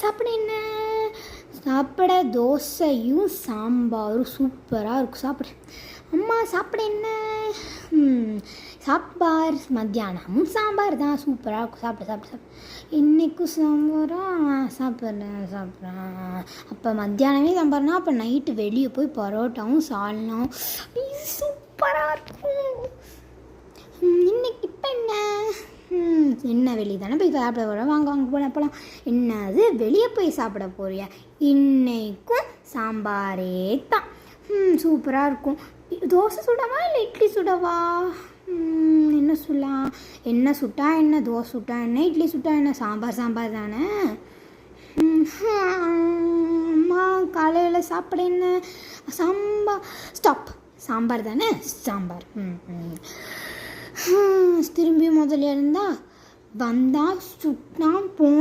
சாப்பிட என்ன? சாப்பிட தோசையும் சாம்பாரும் சூப்பராக இருக்கும். சாப்பிட. அம்மா சாப்பிட என்ன? சாம்பார். மத்தியானமும் சாம்பார் தான், சூப்பராக இருக்கும். சாப்பிட. இன்றைக்கும் சாம்பாரா? சாப்பிட்றேன். அப்போ மத்தியானமே சாம்பார்னா அப்போ நைட்டு வெளியே போய் பரோட்டாவும் சால்னாவும் சூப்பராக இருக்கும். இன்னைக்கு இப்போ என்ன வெளியே தானே போய் சாப்பிட போகிறோம். வாங்க போகலாம். என்னது வெளியே போய் சாப்பிட போறியா? இன்னைக்கும் சாம்பாரே தான். சூப்பராக இருக்கும். தோசை சுடவா இல்லை இட்லி சுடவா? என்ன சொல்லலாம்? என்ன சுட்டா என்ன? தோசை சுட்டா என்ன? இட்லி சுட்டா என்ன? சாம்பார் தானே. அம்மா காலையில் சாப்பிட என்ன? சாம்பார் தானே. சாம்பார். திரும்பி முதல்ல இருந்தால் வந்தால் சுட்டான் போனான்